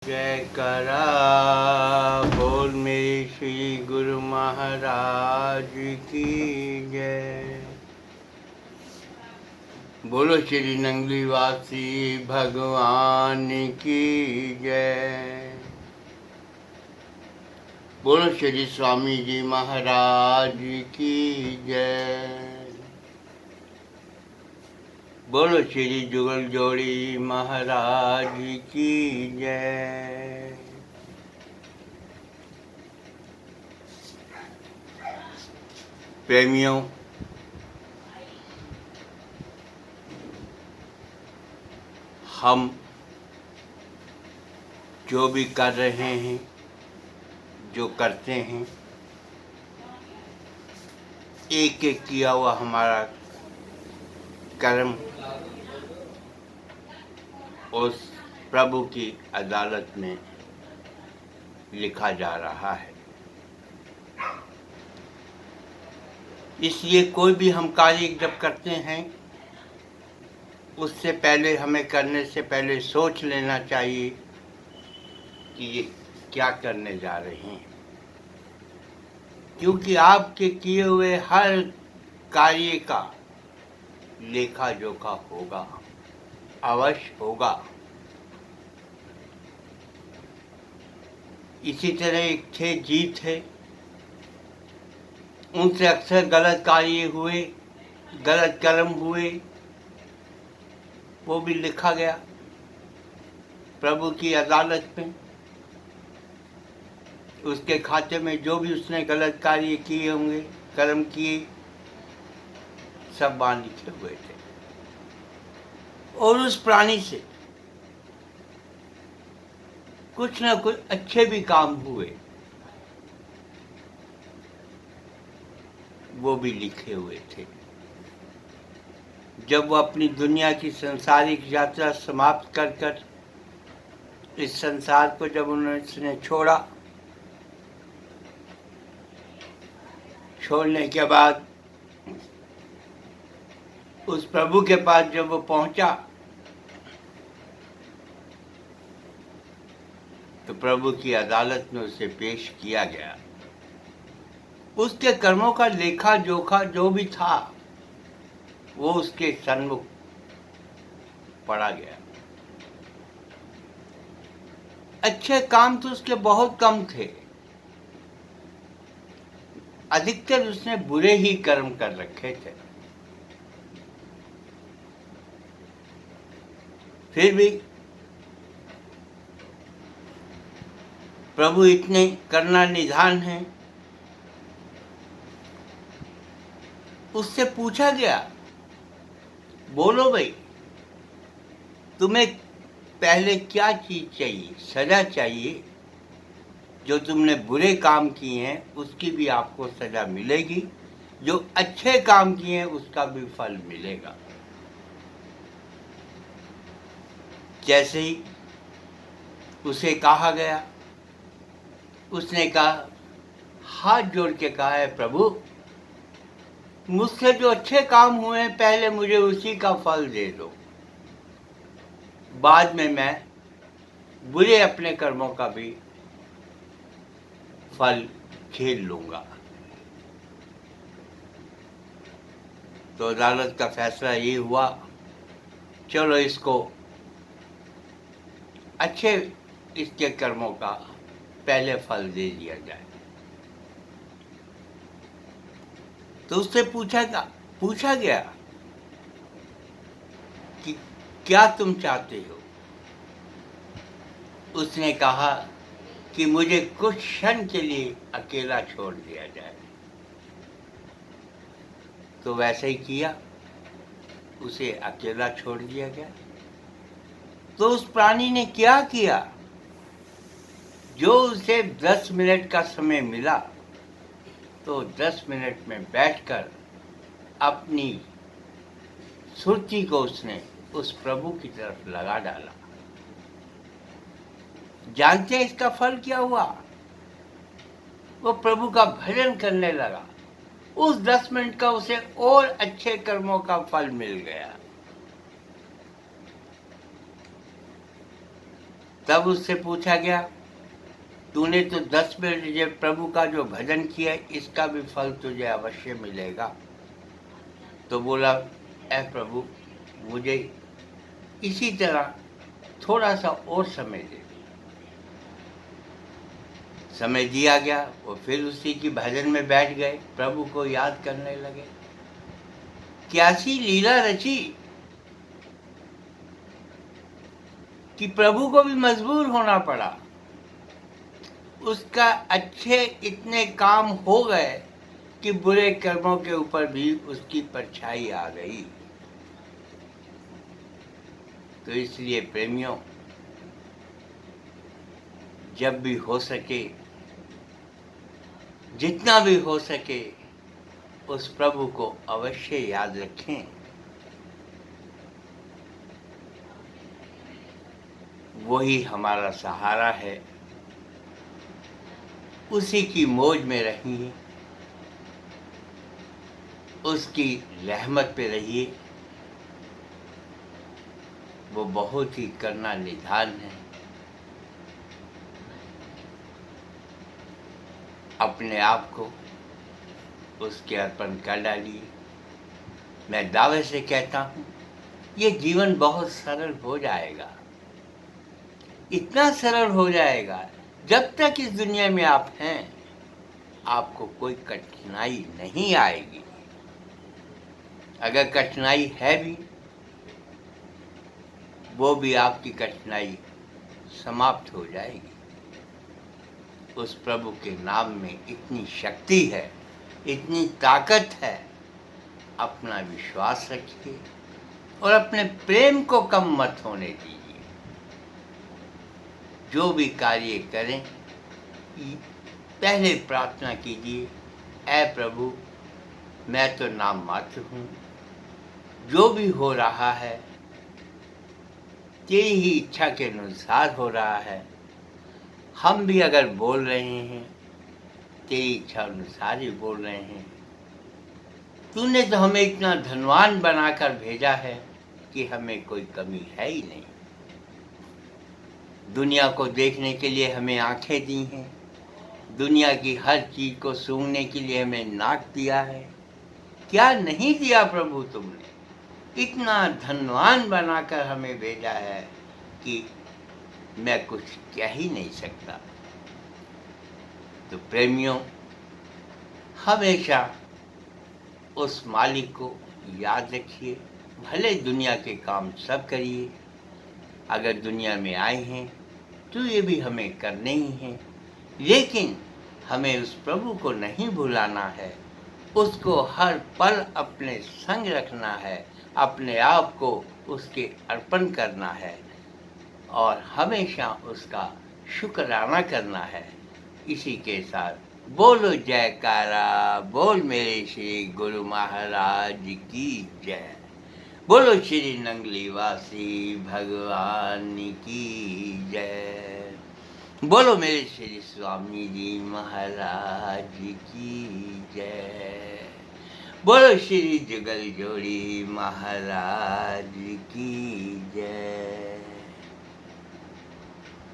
जय करा बोल मेरे श्री गुरु महाराज की जय। बोलो श्री नंगली वासी भगवान की जय। बोलो श्री स्वामी जी महाराज की जय। बोलो श्री जुगल जोड़ी महाराज की जय। प्रेमियों, हम जो भी कर रहे हैं, जो करते हैं, एक एक किया हुआ हमारा कर्म उस प्रभु की अदालत में लिखा जा रहा है। इसलिए कोई भी हम कार्य जब करते हैं, उससे पहले हमें करने से पहले सोच लेना चाहिए कि ये क्या करने जा रहे हैं, क्योंकि आपके किए हुए हर कार्य का लेखा जोखा होगा, अवश्य होगा। इसी तरह एक थे जी थे, उनसे अक्सर गलत कार्य हुए, गलत कर्म हुए, वो भी लिखा गया प्रभु की अदालत में। उसके खाते में जो भी उसने गलत कार्य किए होंगे, कर्म किए, सब वहाँ लिखे हुए थे। और उस प्राणी से कुछ ना कुछ अच्छे भी काम हुए, वो भी लिखे हुए थे। जब वो अपनी दुनिया की सांसारिक यात्रा समाप्त कर इस संसार को जब उन्होंने छोड़ा, छोड़ने के बाद उस प्रभु के पास जब वो पहुंचा, तो प्रभु की अदालत में उसे पेश किया गया। उसके कर्मों का लेखा जोखा जो भी था, वो उसके सन्मुख पड़ा गया। अच्छे काम तो उसके बहुत कम थे, अधिकतर उसने बुरे ही कर्म कर रखे थे। फिर भी प्रभु इतने करुणा निधान हैं, उससे पूछा गया, बोलो भाई, तुम्हें पहले क्या चीज चाहिए? सजा चाहिए? जो तुमने बुरे काम किए हैं उसकी भी आपको सजा मिलेगी, जो अच्छे काम किए हैं उसका भी फल मिलेगा। जैसे ही उसे कहा गया, उसने कहा, हाथ जोड़ के कहा है, प्रभु मुझसे जो अच्छे काम हुए हैं पहले मुझे उसी का फल दे दो, बाद में मैं बुरे अपने कर्मों का भी फल झेल लूंगा। तो अदालत का फैसला ये हुआ, चलो इसको अच्छे इसके कर्मों का पहले फल दे दिया जाए। तो उससे पूछा गया कि क्या तुम चाहते हो? उसने कहा कि मुझे कुछ क्षण के लिए अकेला छोड़ दिया जाए। तो वैसे ही किया, उसे अकेला छोड़ दिया गया। तो उस प्राणी ने क्या किया? जो उसे 10 मिनट का समय मिला, तो 10 मिनट में बैठकर अपनी सुरती को उसने उस प्रभु की तरफ लगा डाला। जानते हैं इसका फल क्या हुआ? वो प्रभु का भजन करने लगा। उस 10 मिनट का उसे और अच्छे कर्मों का फल मिल गया। तब उससे पूछा गया, तूने तो 10 मिनट जब प्रभु का जो भजन किया, इसका भी फल तुझे अवश्य मिलेगा। तो बोला, ऐ प्रभु, मुझे इसी तरह थोड़ा सा और समय दे। समय दिया गया, वो फिर उसी की भजन में बैठ गए, प्रभु को याद करने लगे। कैसी लीला रची कि प्रभु को भी मजबूर होना पड़ा। उसका अच्छे इतने काम हो गए कि बुरे कर्मों के ऊपर भी उसकी परछाई आ गई। तो इसलिए प्रेमियों, जब भी हो सके, जितना भी हो सके, उस प्रभु को अवश्य याद रखें। वही हमारा सहारा है, उसी की मौज में रहिए, उसकी रहमत पे रहिए। वो बहुत ही करुणा निधान है। अपने आप को उसके अर्पण कर डालिए। मैं दावे से कहता हूँ, ये जीवन बहुत सरल हो जाएगा, इतना सरल हो जाएगा। जब तक इस दुनिया में आप हैं, आपको कोई कठिनाई नहीं आएगी। अगर कठिनाई है भी, वो भी आपकी कठिनाई समाप्त हो जाएगी। उस प्रभु के नाम में इतनी शक्ति है, इतनी ताकत है। अपना विश्वास रखिए और अपने प्रेम को कम मत होने दीजिए। जो भी कार्य करें, पहले प्रार्थना कीजिए, ऐ प्रभु, मैं तो नाम मात्र हूँ, जो भी हो रहा है तेरी ही इच्छा के अनुसार हो रहा है। हम भी अगर बोल रहे हैं, तेरी इच्छा अनुसार ही बोल रहे हैं। तूने तो हमें इतना धनवान बनाकर भेजा है कि हमें कोई कमी है ही नहीं। दुनिया को देखने के लिए हमें आंखें दी हैं, दुनिया की हर चीज को सूंघने के लिए हमें नाक दिया है। क्या नहीं दिया प्रभु तुमने? इतना धनवान बनाकर हमें भेजा है कि मैं कुछ कह ही नहीं सकता। तो प्रेमियों, हमेशा उस मालिक को याद रखिए। भले दुनिया के काम सब करिए, अगर दुनिया में आए हैं तो ये भी हमें करने ही हैं, लेकिन हमें उस प्रभु को नहीं भुलाना है। उसको हर पल अपने संग रखना है, अपने आप को उसके अर्पण करना है और हमेशा उसका शुक्राना करना है। इसी के साथ बोलो जयकारा, बोल मेरे श्री गुरु महाराज की जय। बोलो श्री नंगली वासी भगवान की जय। बोलो मेरे श्री स्वामी जी महाराज की जय। बोलो श्री जुगल जोड़ी महाराज की जय।